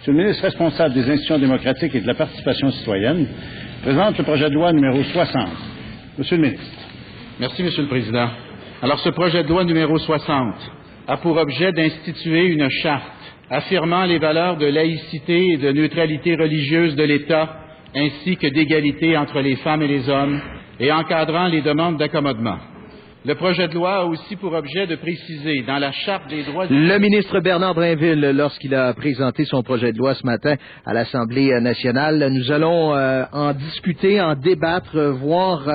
Monsieur le ministre responsable des institutions démocratiques et de la participation citoyenne présente le projet de loi numéro 60. Monsieur le ministre. Merci, Monsieur le Président. Alors, ce projet de loi numéro 60 a pour objet d'instituer une charte affirmant les valeurs de laïcité et de neutralité religieuse de l'État, ainsi que d'égalité entre les femmes et les hommes, et encadrant les demandes d'accommodement. Le projet de loi a aussi pour objet de préciser dans la Charte des droits... Le ministre Bernard Drainville, lorsqu'il a présenté son projet de loi ce matin à l'Assemblée nationale, nous allons en discuter, en débattre, voir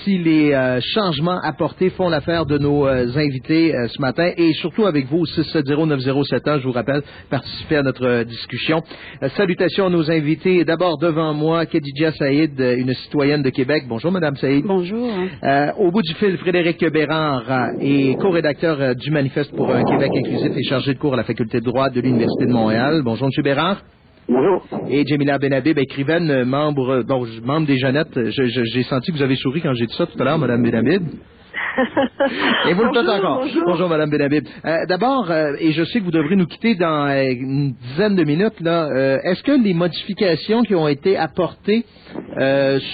si les changements apportés font l'affaire de nos invités ce matin, et surtout avec vous, 670-9071, je vous rappelle, participez à notre discussion. Salutations à nos invités. D'abord, devant moi, Khadija Saïd, une citoyenne de Québec. Bonjour, Madame Saïd. Bonjour. Au bout du fil, Frédéric Bérard est co-rédacteur du Manifeste pour un Québec inclusif et chargé de cours à la Faculté de droit de l'Université de Montréal. Bonjour, M. Bérard. Bonjour. Et Jamila Benhabib, écrivaine, membre des Jeannettes. J'ai senti que vous avez souri quand j'ai dit ça tout à l'heure, Mme Benhabib. Et vous le faites encore. Bonjour, Mme Benhabib. D'abord, et je sais que vous devrez nous quitter dans une dizaine de minutes, là, est-ce que les modifications qui ont été apportées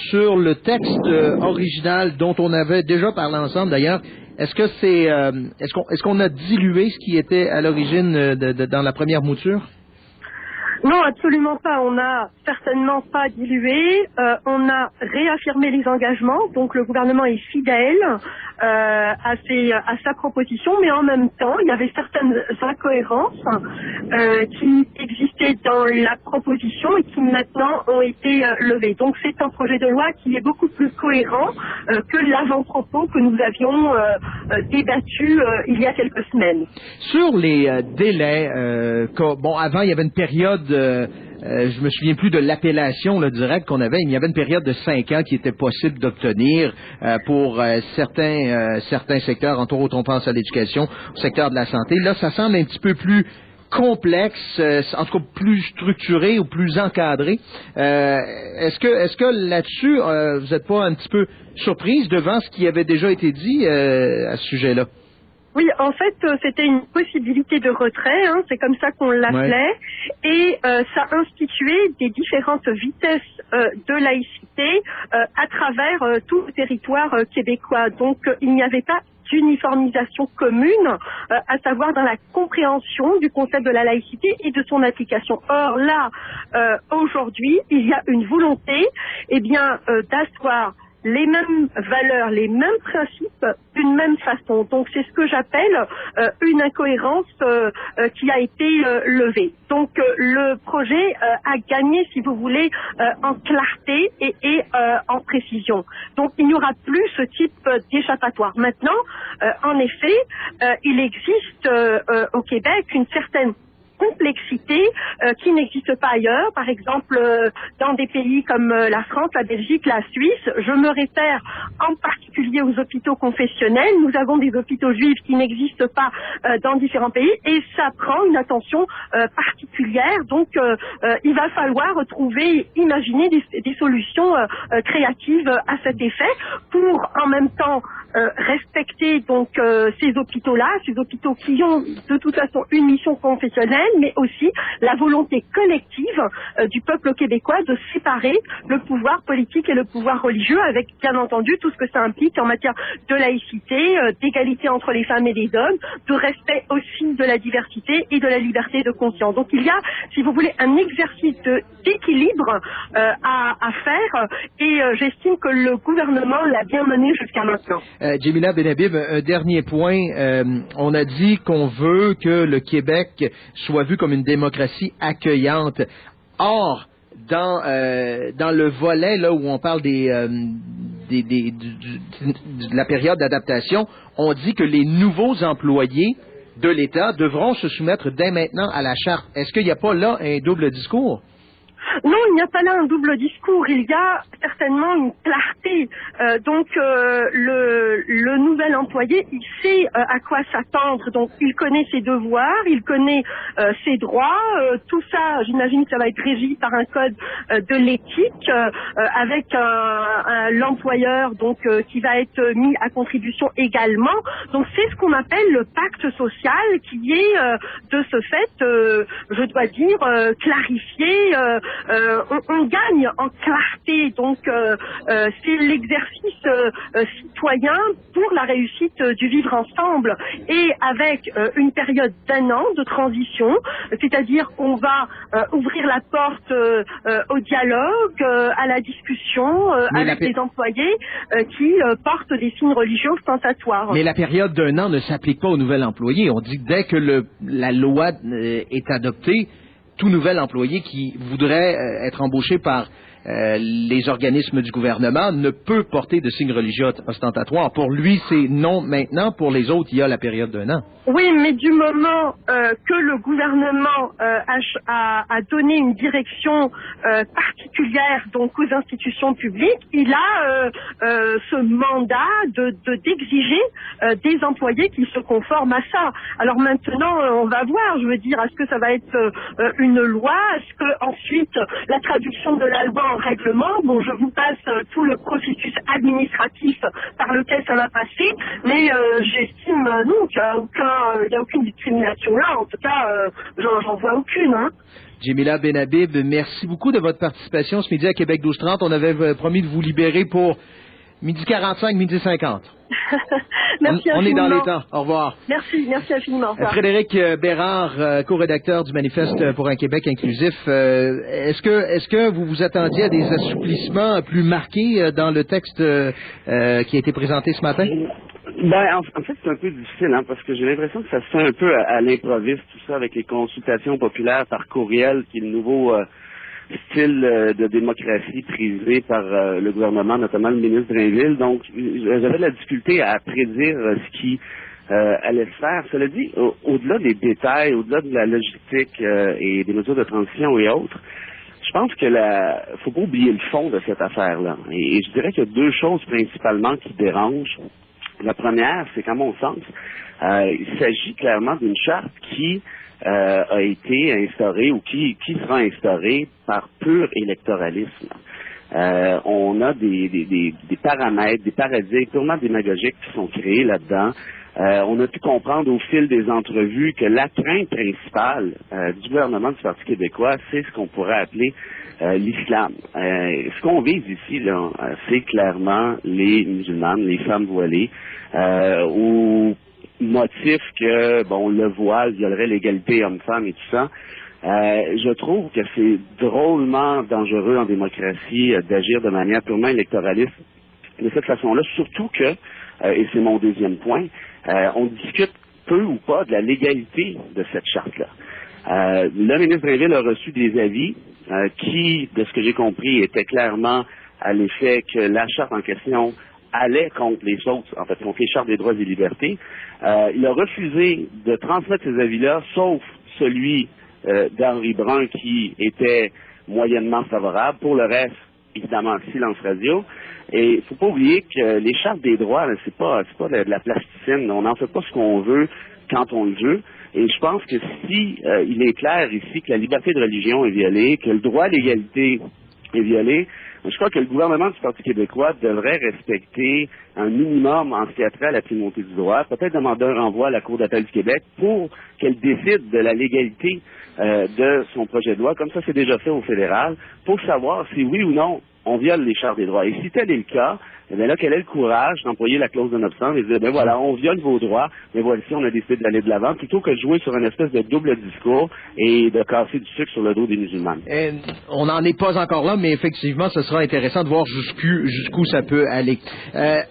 sur le texte original dont on avait déjà parlé ensemble d'ailleurs, est-ce que c'est est-ce qu'on a dilué ce qui était à l'origine dans la première mouture? Non, absolument pas. On n'a certainement pas dilué. On a réaffirmé les engagements. Donc le gouvernement est fidèle à sa proposition, mais en même temps, il y avait certaines incohérences qui existaient dans la proposition et qui maintenant ont été levées. Donc c'est un projet de loi qui est beaucoup plus cohérent que l'avant-propos que nous avions débattu il y a quelques semaines. Sur les délais, avant il y avait une période, je me souviens plus de l'appellation directe qu'on avait, il y avait une période de 5 ans qui était possible d'obtenir pour certains secteurs, entre autres on pense à l'éducation, au secteur de la santé. Là, ça semble un petit peu plus complexe, en tout cas plus structuré ou plus encadré. Est-ce que là-dessus, vous n'êtes pas un petit peu surprise devant ce qui avait déjà été dit à ce sujet-là? Oui, en fait, c'était une possibilité de retrait, c'est comme ça qu'on l'appelait, et ça instituait des différentes vitesses de laïcité à travers tout le territoire québécois. Donc, il n'y avait pas d'uniformisation commune, à savoir dans la compréhension du concept de la laïcité et de son application. Or là, aujourd'hui, il y a une volonté, d'asseoir les mêmes valeurs, les mêmes principes d'une même façon. Donc c'est ce que j'appelle une incohérence qui a été levée. Donc le projet a gagné, si vous voulez, en clarté et en précision. Donc il n'y aura plus ce type d'échappatoire. Maintenant, en effet, il existe au Québec une certaine complexité qui n'existe pas ailleurs. Par exemple, dans des pays comme la France, la Belgique, la Suisse, je me réfère en particulier aux hôpitaux confessionnels. Nous avons des hôpitaux juifs qui n'existent pas dans différents pays et ça prend une attention particulière. Donc, il va falloir trouver, imaginer des solutions créatives à cet effet pour en même temps respecter donc ces hôpitaux-là, ces hôpitaux qui ont de toute façon une mission confessionnelle, mais aussi la volonté collective du peuple québécois de séparer le pouvoir politique et le pouvoir religieux, avec bien entendu tout ce que ça implique en matière de laïcité, d'égalité entre les femmes et les hommes, de respect aussi de la diversité et de la liberté de conscience. Donc il y a, si vous voulez, un exercice d'équilibre à faire et j'estime que le gouvernement l'a bien mené jusqu'à maintenant. Jamila Benhabib, un dernier point. On a dit qu'on veut que le Québec soit vu comme une démocratie accueillante. Or, dans le volet là où on parle de la période d'adaptation, on dit que les nouveaux employés de l'État devront se soumettre dès maintenant à la charte. Est-ce qu'il n'y a pas là un double discours? Non, il n'y a pas là un double discours, il y a certainement une clarté. Le nouvel employé, il sait à quoi s'attendre, donc il connaît ses devoirs, il connaît ses droits, tout ça, j'imagine que ça va être régi par un code de l'éthique, avec l'employeur donc qui va être mis à contribution également. Donc c'est ce qu'on appelle le pacte social qui est de ce fait, je dois dire, clarifié. On gagne en clarté, donc c'est l'exercice citoyen pour la réussite du vivre ensemble, et avec une période d'1 an de transition, c'est-à-dire qu'on va ouvrir la porte au dialogue, à la discussion avec les employés qui portent des signes religieux ostentatoires. Mais la période d'1 an ne s'applique pas aux nouvel employé. On dit que dès que la loi est adoptée, tout nouvel employé qui voudrait être embauché par les organismes du gouvernement ne peut porter de signes religieux ostentatoires. Pour lui, c'est non maintenant. Pour les autres, il y a la période d'1 an. Oui, mais du moment que le gouvernement a donné une direction particulière donc aux institutions publiques, il a ce mandat d'exiger des employés qui se conforment à ça. Alors maintenant, on va voir, je veux dire, est-ce que ça va être une loi, est-ce que ensuite la traduction de la loi en règlement, bon, je vous passe tout le processus administratif par lequel ça va passer, mais j'estime non qu'il n'y a aucune discrimination là, en tout cas, j'en vois aucune. Hein. Djemila Benhabib, merci beaucoup de votre participation ce midi à Québec 12-30. On avait promis de vous libérer pour 12h45, 12h50. Merci on est dans les temps. Au revoir. Merci infiniment. Frédéric Bérard, co-rédacteur du Manifeste pour un Québec inclusif. Est-ce que vous vous attendiez à des assouplissements plus marqués dans le texte qui a été présenté ce matin? En fait, c'est un peu difficile, parce que j'ai l'impression que ça se fait un peu à l'improviste, tout ça, avec les consultations populaires par courriel, qui est le nouveau style de démocratie prisé par le gouvernement, notamment le ministre Drainville. Donc, j'avais de la difficulté à prédire ce qui allait se faire. Cela dit, au-delà des détails, au-delà de la logistique et des mesures de transition et autres, je pense que faut pas oublier le fond de cette affaire-là. Et je dirais qu'il y a 2 choses principalement qui dérangent. La première, c'est qu'à mon sens, il s'agit clairement d'une charte qui a été instaurée ou qui sera instaurée par pur électoralisme. On a des paramètres, des paradigmes purement démagogiques qui sont créés là-dedans. On a pu comprendre au fil des entrevues que la crainte principale du gouvernement du Parti québécois, c'est ce qu'on pourrait appeler l'islam. Ce qu'on vise ici, là, c'est clairement les musulmanes, les femmes voilées, au motif que, le voile violerait l'égalité homme-femme et tout ça. Je trouve que c'est drôlement dangereux en démocratie d'agir de manière purement électoraliste de cette façon-là, surtout que, et c'est mon deuxième point, on discute peu ou pas de la légalité de cette charte-là. Le ministre Drainville a reçu des avis qui, de ce que j'ai compris, étaient clairement à l'effet que la charte en question allait contre les autres, en fait, contre les chartes des droits et libertés. Il a refusé de transmettre ces avis-là, sauf celui d'Henri Brun qui était moyennement favorable. Pour le reste, évidemment, silence radio. Et il faut pas oublier que les chartes des droits, là, c'est pas de la plasticine. On n'en fait pas ce qu'on veut quand on le veut. Et je pense que si il est clair ici que la liberté de religion est violée, que le droit à l'égalité est violé, je crois que le gouvernement du Parti québécois devrait respecter un minimum en ce qui a trait à la primauté du droit, peut-être demander un renvoi à la Cour d'appel du Québec pour qu'elle décide de la légalité de son projet de loi, comme ça c'est déjà fait au fédéral, pour savoir si oui ou non on viole les chartes des droits. Et si tel est le cas, eh bien là, quel est le courage d'employer la clause de non-obstant et de dire, voilà, on viole vos droits, mais voici, on a décidé d'aller de l'avant, plutôt que de jouer sur une espèce de double discours et de casser du sucre sur le dos des musulmans. On n'en est pas encore là, mais effectivement, ce sera intéressant de voir jusqu'où ça peut aller.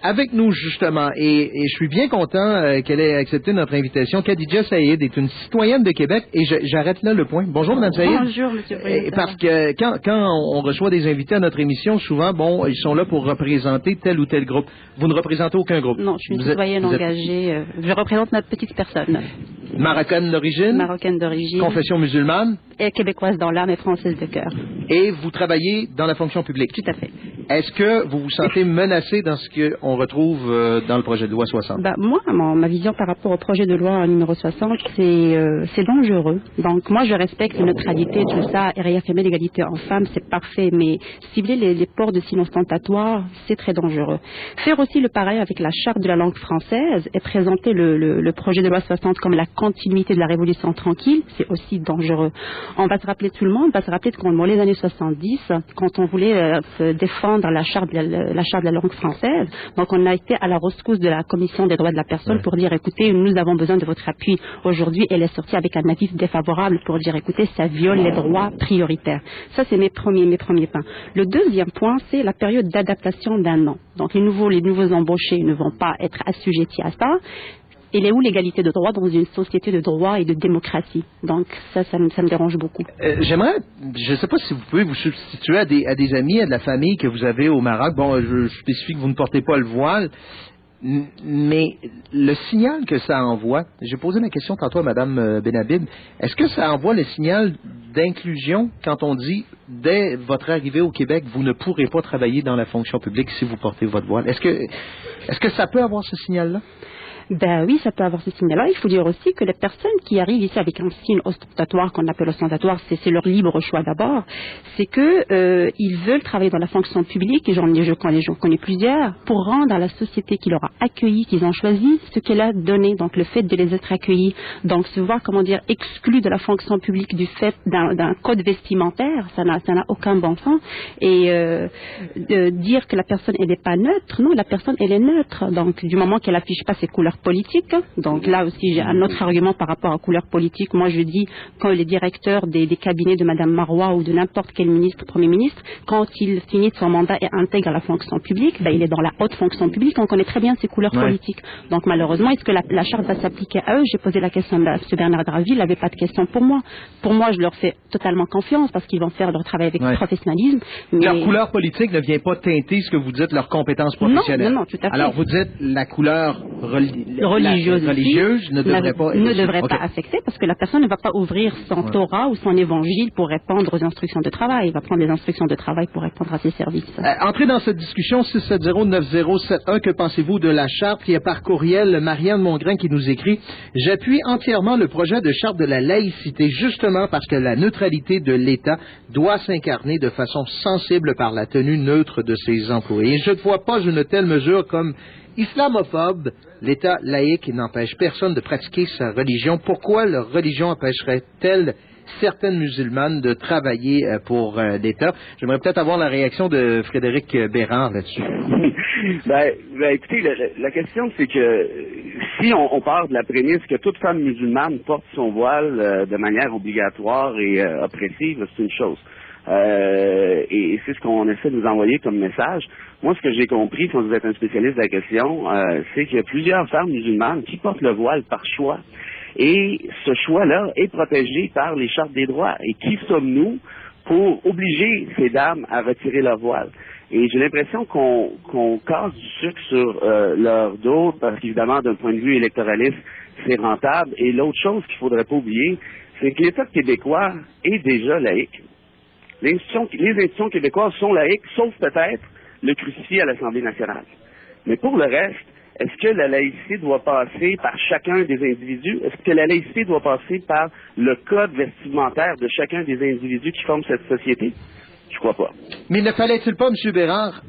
Avec nous, justement, et je suis bien content qu'elle ait accepté notre invitation, Khadija Saïd est une citoyenne de Québec, et j'arrête là le point. Bonjour, Mme Saïd. Bonjour, M. le Président. Parce que quand on reçoit des invités à notre émission, souvent, ils sont là pour représenter tel ou tel groupe. Vous ne représentez aucun groupe. Non, je suis une citoyenne engagée. Je représente notre petite personne. Marocaine d'origine? Marocaine d'origine. Confession musulmane? Et québécoise dans l'âme et française de cœur. Et vous travaillez dans la fonction publique? Tout à fait. Est-ce que vous vous sentez menacé dans ce qu'on retrouve dans le projet de loi 60? Moi, ma vision par rapport au projet de loi numéro 60, c'est dangereux. Donc, moi, je respecte la neutralité, tout ça, et réaffirmer l'égalité en femmes, c'est parfait, mais cibler les ports de signes ostentatoires, c'est très dangereux. Faire aussi le pareil avec la charte de la langue française et présenter le projet de loi 60 comme la continuité de la Révolution tranquille, c'est aussi dangereux. On va se rappeler, tout le monde va se rappeler que dans les années 70, quand on voulait défendre la charte de la langue française, donc on a été à la rescousse de la Commission des droits de la personne pour dire, écoutez, nous avons besoin de votre appui. Aujourd'hui, elle est sortie avec un avis défavorable pour dire, écoutez, ça viole les droits prioritaires. Ça, c'est mes premiers points. Le deuxième point, c'est la période d'adaptation d'1 an. Donc, les nouveaux embauchés ne vont pas être assujettis à ça. Il est où l'égalité de droit dans une société de droit et de démocratie? Donc ça me dérange beaucoup. J'aimerais, je ne sais pas si vous pouvez vous substituer à des amis, à de la famille que vous avez au Maroc. Bon, je spécifie que vous ne portez pas le voile, mais le signal que ça envoie, j'ai posé ma question tantôt à Mme Benhabib, est-ce que ça envoie le signal d'inclusion quand on dit, dès votre arrivée au Québec, vous ne pourrez pas travailler dans la fonction publique si vous portez votre voile? Est-ce que ça peut avoir ce signal-là? Ben oui, ça peut avoir ce signe-là. Il faut dire aussi que les personnes qui arrivent ici avec un signe ostentatoire, qu'on appelle ostentatoire, c'est leur libre choix d'abord, c'est que ils veulent travailler dans la fonction publique, et j'en connais plusieurs, pour rendre à la société qui leur a accueillis, qu'ils ont choisi, ce qu'elle a donné, donc le fait de les être accueillis. Donc se voir, exclus de la fonction publique du fait d'un code vestimentaire, ça n'a aucun bon sens. Et dire que la personne, elle n'est pas neutre, non, la personne, elle est neutre. Donc du moment qu'elle affiche pas ses couleurs politique. Donc là aussi, j'ai un autre argument par rapport à couleur politique. Moi, je dis, quand les directeurs des cabinets de Mme Marois ou de n'importe quel ministre, Premier ministre, quand il finit son mandat et intègre la fonction publique, il est dans la haute fonction publique, on connaît très bien ses couleurs politiques. Donc malheureusement, est-ce que la charte va s'appliquer à eux? J'ai posé la question à M. Bernard Draville, il n'avait pas de question pour moi. Pour moi, je leur fais totalement confiance parce qu'ils vont faire leur travail avec professionnalisme. Mais... Leur couleur politique ne vient pas teinter ce que vous dites, leurs compétences professionnelles. Non, tout à fait. Alors vous dites la couleur religieuse ne devrait pas affecter parce que la personne ne va pas ouvrir son Torah ou son évangile pour répondre aux instructions de travail. Il va prendre les instructions de travail pour répondre à ses services. Entrez dans cette discussion 670-9071. Que pensez-vous de la charte? Il y a par courriel Marianne Mongrain qui nous écrit: j'appuie entièrement le projet de charte de la laïcité, justement parce que la neutralité de l'État doit s'incarner de façon sensible par la tenue neutre de ses employés. Je ne vois pas une telle mesure comme islamophobe. L'État laïque n'empêche personne de pratiquer sa religion. Pourquoi leur religion empêcherait-elle certaines musulmanes de travailler pour l'État? J'aimerais peut-être avoir la réaction de Frédéric Bérard là-dessus. Écoutez, la question, c'est que si on part de la prémisse que toute femme musulmane porte son voile de manière obligatoire et oppressive, c'est une chose. Et c'est ce qu'on essaie de nous envoyer comme message. Moi, ce que j'ai compris, quand vous êtes un spécialiste de la question, c'est qu'il y a plusieurs femmes musulmanes qui portent le voile par choix. Et ce choix-là est protégé par les chartes des droits. Et qui sommes-nous pour obliger ces dames à retirer leur voile? Et j'ai l'impression qu'on casse du sucre sur leur dos, parce qu'évidemment, d'un point de vue électoraliste, c'est rentable. Et l'autre chose qu'il ne faudrait pas oublier, c'est que l'État québécois est déjà laïque. Les institutions québécoises sont laïques, sauf peut-être le crucifix à l'Assemblée nationale. Mais pour le reste, est-ce que la laïcité doit passer par chacun des individus? Est-ce que la laïcité doit passer par le code vestimentaire de chacun des individus qui forment cette société? Je crois pas. Mais ne fallait-il pas, M. Bérard,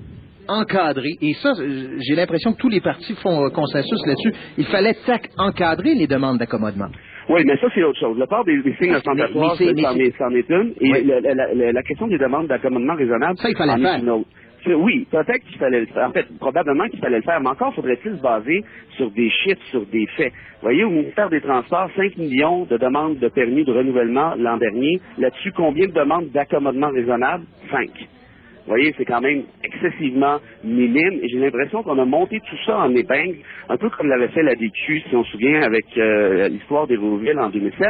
encadrer, et ça, j'ai l'impression que tous les partis font consensus là-dessus, il fallait encadrer les demandes d'accommodement. Oui, mais ça, c'est autre chose. Le port des signes ostentatoires, c'en est une. Et la question des demandes d'accommodement raisonnable, ça, il fallait le faire. Une autre. Oui, peut-être qu'il fallait le faire. En fait, probablement qu'il fallait le faire, mais encore faudrait-il se baser sur des chiffres, sur des faits. Vous voyez, au ministère des Transports, 5 millions de demandes de permis de renouvellement l'an dernier. Là-dessus, combien de demandes d'accommodement raisonnable? 5. Vous voyez, c'est quand même excessivement minime, et j'ai l'impression qu'on a monté tout ça en épingle, un peu comme l'avait fait la DQ, si on se souvient, avec l'histoire des Rouville en 2007.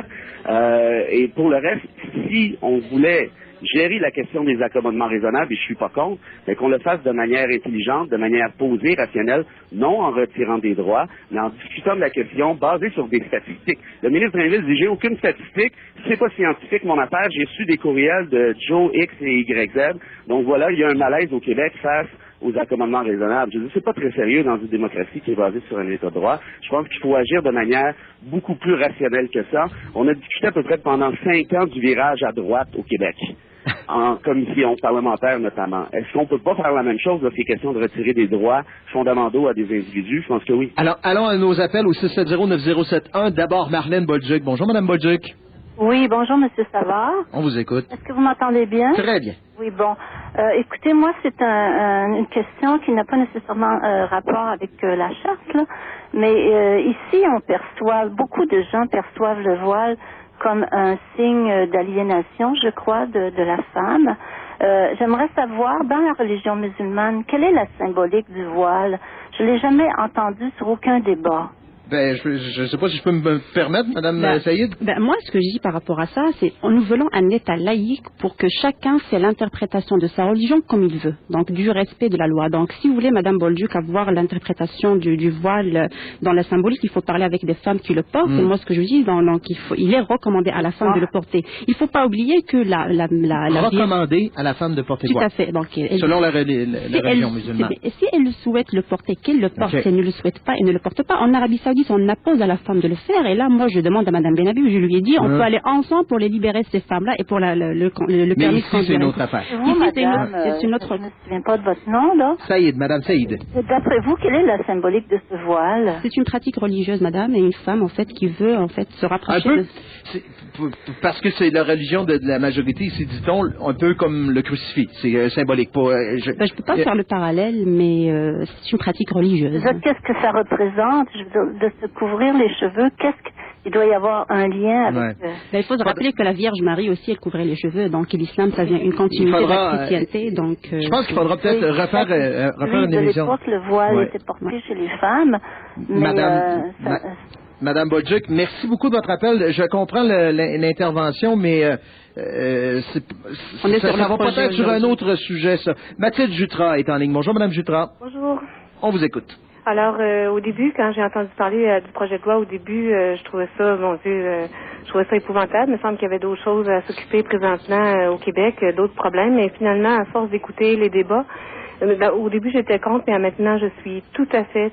Et pour le reste, si on voulait gérer la question des accommodements raisonnables, et je suis pas contre, mais qu'on le fasse de manière intelligente, de manière posée, rationnelle, non en retirant des droits, mais en discutant de la question basée sur des statistiques. Le ministre Drainville dit, j'ai aucune statistique, c'est pas scientifique mon affaire, j'ai reçu des courriels de Joe X et YZ, donc voilà, il y a un malaise au Québec face aux accommodements raisonnables. Je dis, c'est pas très sérieux dans une démocratie qui est basée sur un état de droit. Je pense qu'il faut agir de manière beaucoup plus rationnelle que ça. On a discuté à peu près pendant 5 ans du virage à droite au Québec, en commission parlementaire notamment. Est-ce qu'on peut pas faire la même chose lorsqu'il est question de retirer des droits fondamentaux à des individus? Je pense que oui. Alors, allons à nos appels au 670-9071. D'abord, Marlène Bolduc. Bonjour, Mme Bolduc. Oui, bonjour, Monsieur Savard. On vous écoute. Est-ce que vous m'entendez bien? Très bien. Oui, bon. Écoutez, moi, c'est une question qui n'a pas nécessairement rapport avec la charte, là. Mais ici, beaucoup de gens perçoivent le voile comme un signe d'aliénation, je crois, de la femme. J'aimerais savoir, dans la religion musulmane, quelle est la symbolique du voile? Je l'ai jamais entendu sur aucun débat. Ben, je ne sais pas si je peux me permettre, Mme Saïd. Moi, ce que je dis par rapport à ça, c'est nous voulons un État laïque pour que chacun fait l'interprétation de sa religion comme il veut, donc du respect de la loi. Donc, si vous voulez, Mme Bolduc, avoir l'interprétation du voile dans la symbolique, il faut parler avec des femmes qui le portent. Et moi, ce que je dis, donc il est recommandé à la femme de le porter. Il ne faut pas oublier que la recommandé à la femme de porter quoi? Tout à fait. Donc, selon la religion musulmane. Si elle souhaite le porter, qu'elle le porte. Si elle ne le souhaite pas, elle ne le porte pas. En Arabie Saoudite, on impose à la femme de le faire. Et là, moi, je demande à Mme Benhabib, je lui ai dit, on peut aller ensemble pour les libérer, ces femmes-là, et pour le permis de conduire. C'est une autre affaire. Vous, c'est une autre... Je ne me souviens pas de votre nom, là. Saïd, Mme Saïd. D'après vous, quelle est la symbolique de ce voile? C'est une pratique religieuse, madame, et une femme, en fait, qui veut, en fait, se rapprocher de... Parce que c'est la religion de la majorité, ici, dit-on, un peu comme le crucifix. C'est symbolique. Je ne peux pas faire le parallèle, mais c'est une pratique religieuse. Qu'est-ce que ça représente, de se couvrir les cheveux? Il doit y avoir un lien avec... Il faut se rappeler que la Vierge Marie aussi, elle couvrait les cheveux. Donc, l'islam, ça vient une continuité de la chrétienté. Donc, je pense qu'il faudra peut-être refaire une émission. De l'époque, le voile était porté chez les femmes. Madame Bolduc, merci beaucoup de votre appel. Je comprends l'intervention, mais ça va peut-être sur un autre sujet, ça. Mathilde Jutras est en ligne. Bonjour, Madame Jutras. Bonjour. On vous écoute. Alors, au début, quand j'ai entendu parler du projet de loi, je trouvais ça, mon Dieu, je trouvais ça épouvantable. Il me semble qu'il y avait d'autres choses à s'occuper présentement au Québec, d'autres problèmes. Mais finalement, à force d'écouter les débats, au début, j'étais contre, mais maintenant, je suis tout à fait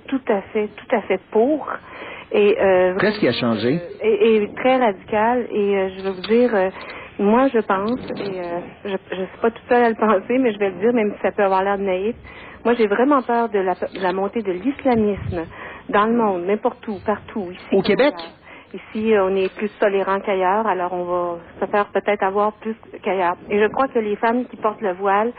pour. Qu'est-ce qui a changé? Et très radical. Et je vais vous dire, moi, je pense, et je suis pas toute seule à le penser, mais je vais le dire, même si ça peut avoir l'air de naïf. Moi, j'ai vraiment peur de la montée de l'islamisme dans le monde, n'importe où, partout. Ici, au Québec? Ici, on est plus tolérant qu'ailleurs, alors on va se faire peut-être avoir plus qu'ailleurs. Et je crois que les femmes qui portent le voile,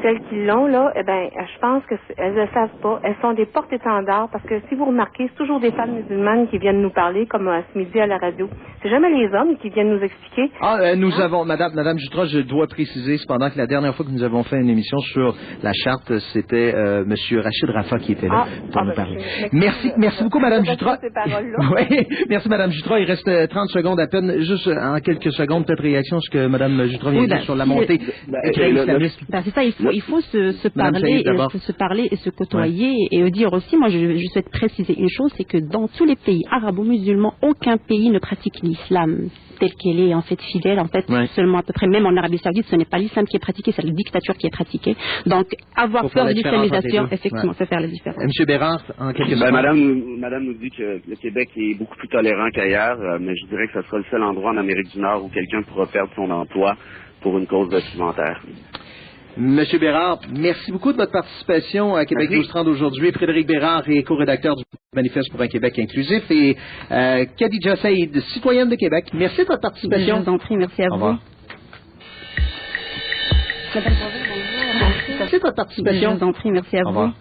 celles qui l'ont, là, je pense qu'elles ne le savent pas. Elles sont des porte-étendards parce que si vous remarquez, c'est toujours des femmes musulmanes qui viennent nous parler, comme ce midi à la radio. C'est jamais les hommes qui viennent nous expliquer. Nous avons, Madame Jutras, je dois préciser cependant que la dernière fois que nous avons fait une émission sur la charte, c'était Monsieur Rachid Rafa qui était là pour nous parler. Merci beaucoup, Madame Jutras. Oui, merci, Madame Jutras. Il reste 30 secondes à peine. Juste en quelques secondes, peut-être réaction sur ce que Madame Jutras vient de dire sur la montée islamiste. C'est ça, il faut se parler et se côtoyer et dire aussi, moi je souhaite préciser une chose, c'est que dans tous les pays arabo-musulmans, aucun pays ne pratique l'islam tel qu'elle est en fait fidèle, en fait seulement à peu près, même en Arabie Saoudite, ce n'est pas l'islam qui est pratiqué, c'est la dictature qui est pratiquée. Donc avoir peur de l'islamisation, effectivement, c'est faire la différence. Monsieur Bérard, en quelques secondes. Madame nous dit que le Québec est beaucoup plus tolérant qu'ailleurs, mais je dirais que ce sera le seul endroit en Amérique du Nord où quelqu'un pourra perdre son emploi pour une cause vestimentaire. Monsieur Bérard, merci beaucoup de votre participation à Québec 1230 aujourd'hui. Frédéric Bérard est co-rédacteur du Manifeste pour un Québec inclusif et Khadija Saïd, citoyenne de Québec. Merci de votre participation. Je vous en prie, merci à vous. Au revoir. Merci de votre participation. Je vous en prie, merci à vous.